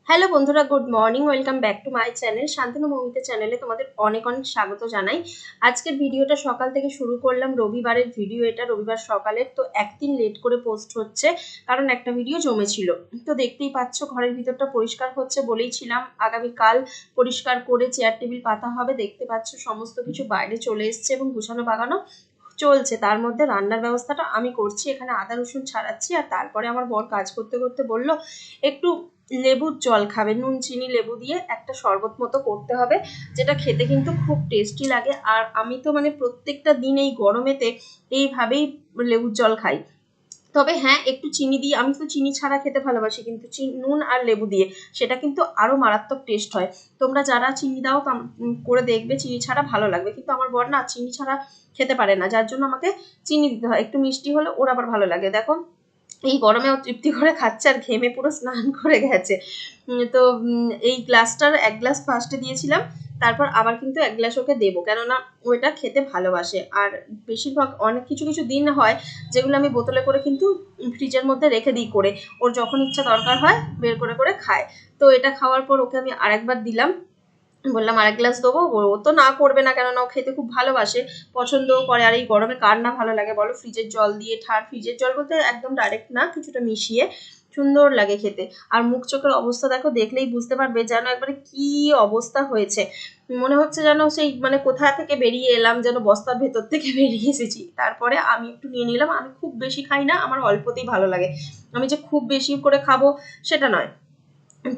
Hello বন্ধুরা, good morning. Welcome back to my channel Shantanu Moumita চ্যানেলে তোমাদের অনেক অনেক স্বাগত জানাই। আজকের ভিডিওটা সকাল থেকে শুরু করলাম, রবিবারের ভিডিও এটা, রবিবার সকালের। তো একদিন লেট করে পোস্ট হচ্ছে কারণ একটা ভিডিও জমেছিল। তো দেখতেই পাচ্ছ ঘরের ভিতরটা পরিষ্কার হচ্ছে, বলেইছিলাম আগামীকাল পরিষ্কার করে চেয়ার টেবিল পাতা হবে। দেখতে পাচ্ছ সমস্ত কিছু বাইরে চলে এসছে এবং গুছানো বাগানো চলছে। তার মধ্যে রান্নার ব্যবস্থাটা আমি করছি, এখানে আদা রসুন ছাড়াচ্ছি। আর তারপরে আমার বর কাজ করতে করতে বলল একটু লেবুর জল খাবে, নুন চিনি লেবু দিয়ে একটা শরবত মতো করতে হবে, যেটা খেতে কিন্তু খুব টেস্টি লাগে। আর আমি তো মানে প্রত্যেকটা দিন এই গরমেতে এইভাবেই লেবুর জল খাই। তবে হ্যাঁ, একটু চিনি দিয়ে, আমি তো চিনি ছাড়া খেতে ভালোবাসি, কিন্তু নুন আর লেবু দিয়ে সেটা কিন্তু আরো মারাত্মক টেস্ট হয়। তোমরা যারা চিনি দাও করে দেখবে, চিনি ছাড়া ভালো লাগবে। কিন্তু আমার বর না চিনি ছাড়া খেতে পারে না, যার জন্য আমাকে চিনি দিতে হয়। একটু মিষ্টি হলে ওর আবার ভালো লাগে। দেখো এই গরমেও তৃপ্তি করে খাচ্ছে আর ঘেমে পুরো স্নান করে গেছে। তো এই গ্লাসটার এক গ্লাস ফার্স্টে দিয়েছিলাম, তারপর আবার কিন্তু এক গ্লাস ওকে দেবো, কেননা ওইটা খেতে ভালোবাসে। আর বেশিরভাগ অনেক কিছু কিছু দিন হয় যেগুলো আমি বোতলে করে কিন্তু ফ্রিজের মধ্যে রেখে দিই করে, ওর যখন ইচ্ছা দরকার হয় বের করে করে খায়। তো এটা খাওয়ার পর ওকে আমি আরেকবার দিলাম, বললাম আরেক গ্লাস দেবো। ও তো না করবে না, কেননা ও খেতে খুব ভালোবাসে, পছন্দও করে। আর এই গরমে কার না ভালো লাগে বলো, ফ্রিজের জল দিয়ে, ফ্রিজের জল বলতে একদম ডাইরেক্ট না, কিছুটা মিশিয়ে সুন্দর লাগে খেতে। আর মুখ চোখের অবস্থা দেখো, দেখলেই বুঝতে পারবে যেন একবারে কি অবস্থা হয়েছে। মনে হচ্ছে যেন সেই মানে কোথা থেকে বেরিয়ে এলাম, যেন বস্তার ভেতর থেকে বেরিয়ে এসেছি। তারপরে আমি একটু নিয়ে নিলাম। আমি খুব বেশি খাই না, আমার অল্পতেই ভালো লাগে। আমি যে খুব বেশি করে খাবো সেটা নয়।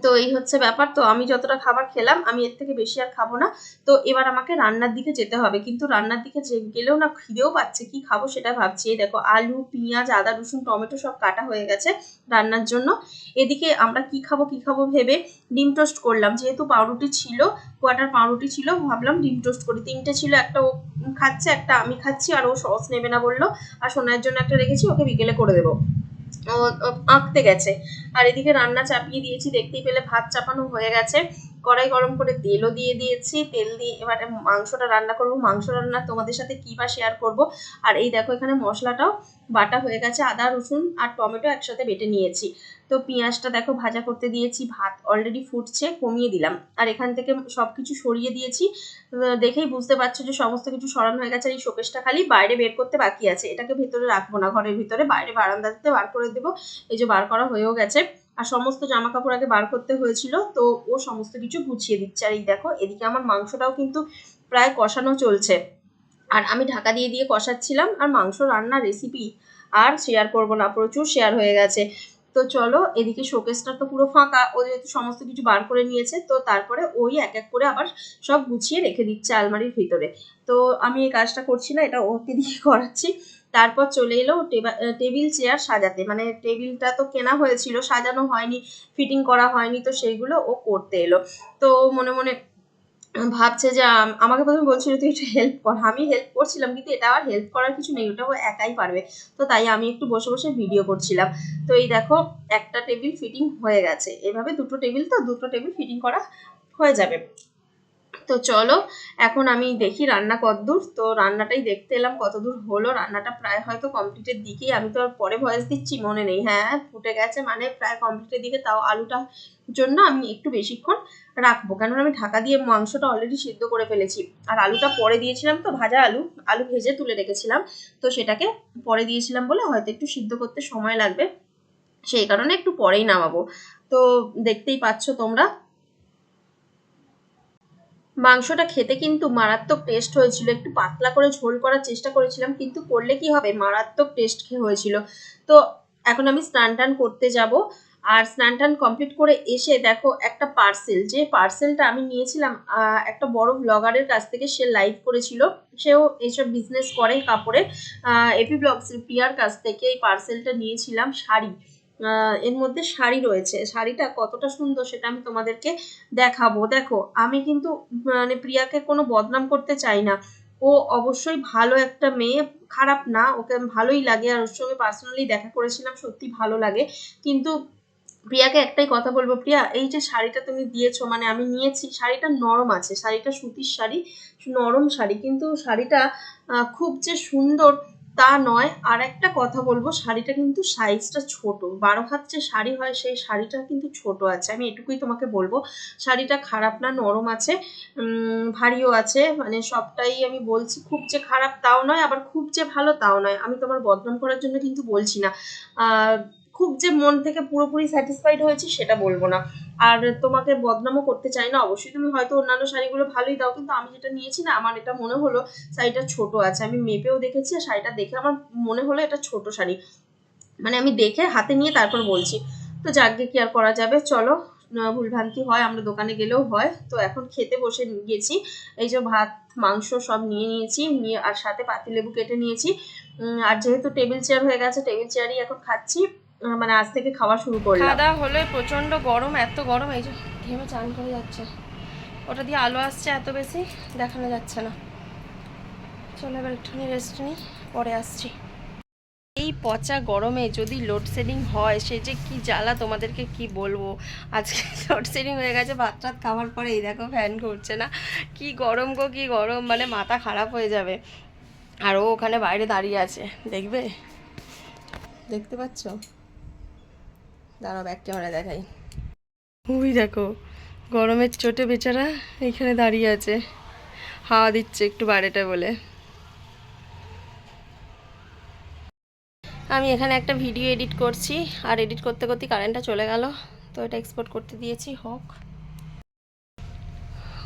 তো এই হচ্ছে ব্যাপার। তো আমি যতটা খাবার খেলাম, আমি এর থেকে বেশি আর খাবো না। তো এবার আমাকে রান্নার দিকে যেতে হবে, কিন্তু রান্নার দিকে গেলেও না খিদেও পাচ্ছে, কি খাবো সেটা ভাবছি। এই দেখো আলু পেঁয়াজ আদা রসুন টমেটো সব কাটা হয়ে গেছে রান্নার জন্য। এদিকে আমরা কি খাবো কি খাবো ভেবে ডিম টোস্ট করলাম, যেহেতু পাউরুটি ছিল, কোয়াটার পাউরুটি ছিল, ভাবলাম ডিম টোস্ট করি। তিনটে ছিল, একটা ও খাচ্ছে, একটা আমি খাচ্ছি। আর ও সস নেবে না বললো। আর সোনার জন্য একটা রেখেছি, ওকে বিকেলে করে দেবো, ও আঁকতে গেছে। আর এদিকে রান্না চাপিয়ে দিয়েছি, দেখতেই পেলে ভাত চাপানো হয়ে গেছে। কড়াই গরম করে তেলও দিয়ে দিয়েছি, তেল দিয়ে এবারে মাংসটা রান্না করব। মাংস রান্না তোমাদের সাথে কি বা শেয়ার করব। আর এই দেখো এখানে মশলাটাও বাটা হয়ে গেছে, আদা রসুন আর টমেটো একসাথে বেটে নিয়েছি। তো পেঁয়াজটা দেখো ভাজা করতে দিয়েছি, ভাত অলরেডি ফুটছে, কমিয়ে দিলাম। আর এখান থেকে সবকিছু সরিয়ে দিয়েছি। দেখেই বুঝতে পারছো যে সমস্ত কিছু সরানো হয়ে গেছে। আর এই শোকেসটা খালি বাইরে বের করতে বাকি আছে, এটাকে ভেতরে রাখবো না, ঘরের ভিতরে বাইরে বারান্দাতে বার করে দেবো। এই যে বার করা হয়েও গেছে। আর সমস্ত জামা কাপড় আগে বার করতে হয়েছিল, তো ও সমস্ত কিছু গুছিয়ে দিচ্ছে। আর এই দেখো এদিকে আমার মাংসটাও কিন্তু প্রায় কষানো চলছে, আর আমি ঢাকা দিয়ে দিয়ে কষাচ্ছিলাম। আর মাংস রান্নার রেসিপি আর শেয়ার করবো না, প্রচুর শেয়ার হয়ে গেছে। তো চলো, এদিকে শোকেসটা তো পুরো ফাঁকা, ও যেহেতু সমস্ত কিছু বার করে নিয়েছে, তো তারপরে ওই এক এক করে আবার সব গুছিয়ে রেখে দিচ্ছে আলমারির ভিতরে। তো আমি এই কাজটা করছি না, এটা ওকে দিয়ে করাচ্ছি। তারপর চলে এলো টেবিল চেয়ার সাজাতে, মানে টেবিলটা তো কেনা হয়েছিল, সাজানো হয়নি, ফিটিং করা হয়নি, তো সেইগুলো ও করতে এলো। তো মনে মনে ভাবছে যে আমাকে প্রথমে বলছিল তুই একটু হেল্প কর, আমি হেল্প করছিলাম, কিন্তু এটা আর হেল্প করার কিছু নেই, ওটা ও একাই পারবে। তো তাই আমি একটু বসে বসে ভিডিও করছিলাম। তো এই দেখো একটা টেবিল ফিটিং হয়ে গেছে, এভাবে দুটো টেবিল, তো দুটো টেবিল ফিটিং করা হয়ে যাবে। তো চলো এখন আমি দেখি রান্না কতদূর। তো রান্নাটাই দেখতে এলাম কতদূর হলো। রান্নাটা প্রায় হয়তো কমপ্লিটের দিকেই, আমি তো আর পরে ভয়েস দিচ্ছি মনে নেই। হ্যাঁ ফুটে গেছে, মানে প্রায় কমপ্লিটের দিকে। তাও আলুটা জন্য আমি একটু বেশিক্ষণ রাখবো, কেননা আমি ঢাকা দিয়ে মাংসটা অলরেডি সিদ্ধ করে ফেলেছি। আর আলুটা পরে দিয়েছিলাম, তো ভাজা আলু, আলু ভেজে তুলে রেখেছিলাম, তো সেটাকে পরে দিয়েছিলাম বলে হয়তো একটু সিদ্ধ করতে সময় লাগবে, সেই কারণে একটু পরেই নামাবো। তো দেখতেই পাচ্ছ তোমরা, মাংসটা খেতে কিন্তু মারাত্মক টেস্ট হয়েছিল। একটু পাতলা করে ঝোল করার চেষ্টা করেছিলাম, কিন্তু করলে কি হবে, মারাত্মক টেস্ট হয়েছিল। তো এখন আমি স্নান টান করতে যাব। আর স্নান টান কমপ্লিট করে এসে দেখো একটা পার্সেল, যে পার্সেলটা আমি নিয়েছিলাম একটা বড় ব্লগারের কাছ থেকে, সে লাইভ করেছিল, সেও এইসব বিজনেস করে কাপড়ের, এপি ব্লগস প্রিয়ার কাছ থেকে এই পার্সেলটা নিয়েছিলাম। শাড়ি, এর মধ্যে শাড়ি রয়েছে, শাড়িটা কতটা সুন্দর সেটা আমি তোমাদেরকে দেখাবো। দেখো আমি কিন্তু মানে প্রিয়াকে কোনো বদনাম করতে চাই না, ও অবশ্যই ভালো একটা মেয়ে, খারাপ না, ওকে ভালোই লাগে। আর ওর সঙ্গে পার্সোনালি দেখা করেছিলাম, সত্যি ভালো লাগে। কিন্তু প্রিয়াকে একটাই কথা বলবো, প্রিয়া এই যে শাড়িটা তুমি দিয়েছো, মানে আমি নিয়েছি, শাড়িটা নরম আছে, শাড়িটা সুতির শাড়ি, নরম শাড়ি, কিন্তু শাড়িটা খুব যে সুন্দর তা নয়, আর একটা কথা বলবো, শাড়িটা কিন্তু সাইজটা ছোট, 12 হাত যে শাড়ি হয় সেই শাড়িটা কিন্তু ছোট আছে, আমি এটুকুই তোমাকে বলবো। শাড়িটা খারাপ না, নরম আছে, ভারীও আছে, মানে সবটাই আমি বলছি। খুব যে খারাপ তাও নয়, আবার খুব যে ভালো তাও নয়। আমি তোমার বদনাম করার জন্য কিন্তু বলছি না, খুব যে মন থেকে পুরোপুরি স্যাটিসফাইড হয়েছি সেটা বলবো না, আর তোমাকে বদনামও করতে চাই না। অবশ্যই তুমি হয়তো অন্যান্য শাড়িগুলো ভালোই দাও, কিন্তু আমি যেটা নিয়েছি না, আমার এটা মনে হলো শাড়িটা ছোট আছে। আমি মেপেও দেখেছি, আর শাড়িটা দেখে আমার মনে হলো এটা ছোট শাড়ি, মানে আমি দেখে হাতে নিয়ে তারপর বলছি। তো যাকগে, কি আর করা যাবে, চলো, ভুলভ্রান্তি হয়, আমরা দোকানে গেলেও হয়। তো এখন খেতে বসে গেছি। এই যে ভাত মাংস সব নিয়ে নিয়েছি, নিয়ে আর সাথে পাতিলেবু কেটে নিয়েছি। আর যেহেতু টেবিল চেয়ার হয়ে গেছে, টেবিল চেয়ারই এখন খাচ্ছি, মানে আজ থেকে খাওয়া শুরু করলাম। খাওয়া দাওয়া হলে প্রচণ্ড গরম, এত গরম, এই যে ঘেমে চান করে যাচ্ছে। ওটা দিয়ে আলো আসছে, এত বেশি দেখানো যাচ্ছে না। চলো এবার একটুখানি রেস্ট নিই, পরে আসছি। এই পচা গরমে যদি লোডশেডিং হয়, সে যে কি জ্বালা তোমাদেরকে কি বলবো। আজকে লোডশেডিং হয়ে গেছে ভাত টাত খাওয়ার পরে, এই দেখো ফ্যান ঘুরছে না, কি গরম গো, কি গরম, মানে মাথা খারাপ হয়ে যাবে। আর ও ওখানে বাইরে দাঁড়িয়ে আছে, দেখবে, দেখতে পাচ্ছ? দাঁড়াও ব্যাক ক্যামেরা দেখাই। ওই দেখো, গরমের চোটে বেচারা এইখানে দাঁড়িয়ে আছে, হাওয়া দিচ্ছে একটু বাইরেটা বলে। আমি এখানে একটা ভিডিও এডিট করছি, আর এডিট করতে করতে কারেন্টটা চলে গেল, তো এটা এক্সপোর্ট করতে দিয়েছি হোক।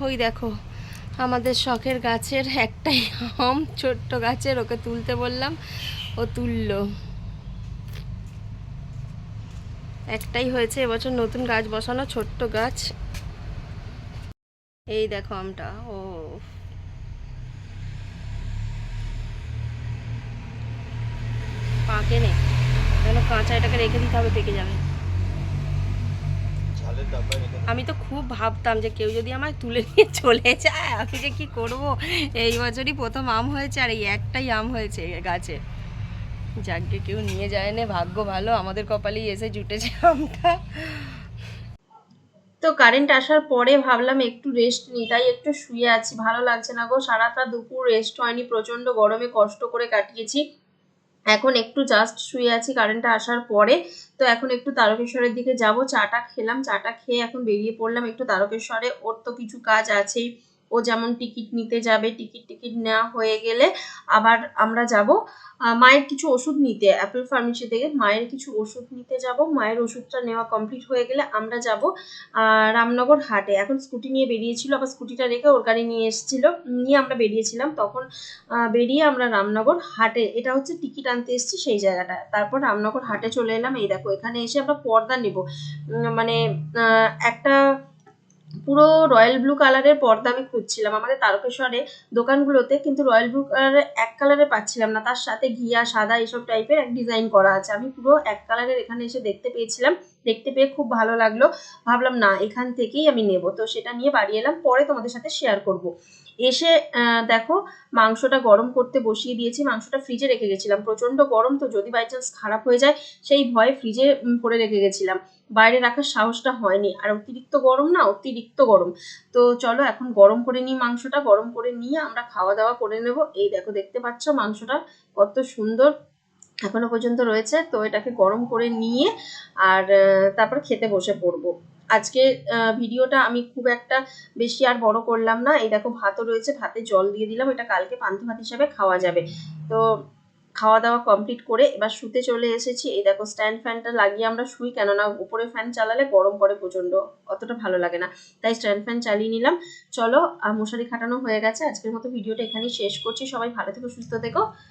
ওই দেখো, আমাদের শখের গাছের একটাই আম, ছোট্ট গাছের, ওকে তুলতে বললাম, ও তুললো। একটাই হয়েছে এবছর নতুন গাছ বসানো, ছোট্ট গাছ। এই দেখো আমটা, ও পাকে নে, কেন কাঁচা, এটাকে রেখে দিতে হবে, পেকে যাবে। আমি তো খুব ভাবতাম যে কেউ যদি আমায় তুলে নিয়ে চলে যায়, আমি যে কি করব। এই বছরই প্রথম আম হয়েছে, আর এই একটাই আম হয়েছে গাছে। যাকে কেউ নিয়ে যায় না, ভাগ্য ভালো, আমাদের কপালেই এসে জুটেছে আমটা। তো কারেন্ট আসার পরে ভাবলাম একটু রেস্ট নিই, তাই একটু শুয়ে আছি। ভালো লাগছে না গো, সারাটা দুপুর রেস্ট হয়নি, প্রচন্ড গরমে কষ্ট করে কাটিয়েছি। এখন একটু জাস্ট শুয়ে আছি কারেন্টটা আসার পরে। তো এখন একটু তারকেশ্বরের দিকে যাব, চাটা খেলাম, চাটা খেয়ে এখন বেরিয়ে পড়লাম একটু তারকেশ্বরে। ওর তো কিছু কাজ আছেই, ও যেমন টিকিট নিতে যাবে, টিকিট নেওয়া হয়ে গেলে আবার আমরা যাব মায়ের কিছু ওষুধ নিতে, অ্যাপেল ফার্মেসি থেকে মায়ের কিছু ওষুধ নিতে যাব। মায়ের ওষুধটা নেওয়া কমপ্লিট হয়ে গেলে আমরা যাব রামনগর হাটে। এখন স্কুটি নিয়ে বেরিয়েছিল, আবার স্কুটিটা রেখে ওর গাড়ি নিয়ে এসেছিলো, নিয়ে আমরা বেরিয়েছিলাম। তখন বেরিয়ে আমরা রামনগর হাটে, এটা হচ্ছে টিকিট আনতে এসেছি সেই জায়গাটা, তারপর রামনগর হাটে চলে এলাম। এই দেখো, এখানে এসে আমরা পর্দা নেব, মানে একটা পুরো রয়্যাল ব্লু কালারের পর্দা আমি খুঁজছিলাম আমাদের তারকেশ্বরে দোকানগুলোতে, কিন্তু রয়্যাল ব্লু কালারের এক কালারে পাচ্ছিলাম না, তার সাথে ঘিয়া সাদা এসব টাইপের এক ডিজাইন করা আছে। আমি পুরো এক কালারের এখানে এসে দেখতে পেয়েছিলাম, দেখতে পেয়ে খুব ভালো লাগলো, ভাবলাম না এখান থেকেই আমি নেব। তো সেটা নিয়ে বাড়ি এলাম, পরে তোমাদের সাথে শেয়ার করব। এসে দেখো, মাংসটা গরম করতে বসিয়ে দিয়েছি। মাংসটা ফ্রিজে রেখে গেছিলাম, প্রচন্ড গরম তো, যদি বাই চান্স খারাপ হয়ে যায় সেই ভয়ে ফ্রিজে ভরে রেখে গেছিলাম, বাইরে রাখার সাহসটা হয়নি। আর অতিরিক্ত গরম না, অতিরিক্ত গরম। তো চলো এখন গরম করে নিই মাংসটা, গরম করে নিয়ে আমরা খাওয়া দাওয়া করে নেব। এই দেখো, দেখতে পাচ্ছ মাংসটা কত সুন্দর এখনো পর্যন্ত রয়েছে। তো এটাকে গরম করে নিয়ে আর তারপর খেতে বসে পড়বো। আজকে ভিডিওটা আমি খুব একটা বেশি আর বড় করলাম না। এই দেখো, ভাতও রয়েছে, ভাতে জল দিয়ে দিলাম, এটা কালকে পান্তা ভাত হিসাবে খাওয়া যাবে। তো খাওয়া দাওয়া কমপ্লিট করে এবার শুতে চলে এসেছি। এই দেখো, স্ট্যান্ড ফ্যানটা লাগিয়ে আমরা শুই, কেননা উপরে ফ্যান চালালে গরম করে প্রচন্ড, অতটা ভালো লাগে না, তাই স্ট্যান্ড ফ্যান চালিয়ে নিলাম। চলো, মশারি খাটানো হয়ে গেছে। আজকের মতো ভিডিওটা এখানেই শেষ করছি। সবাই ভালো থেকো, সুস্থ থেকো।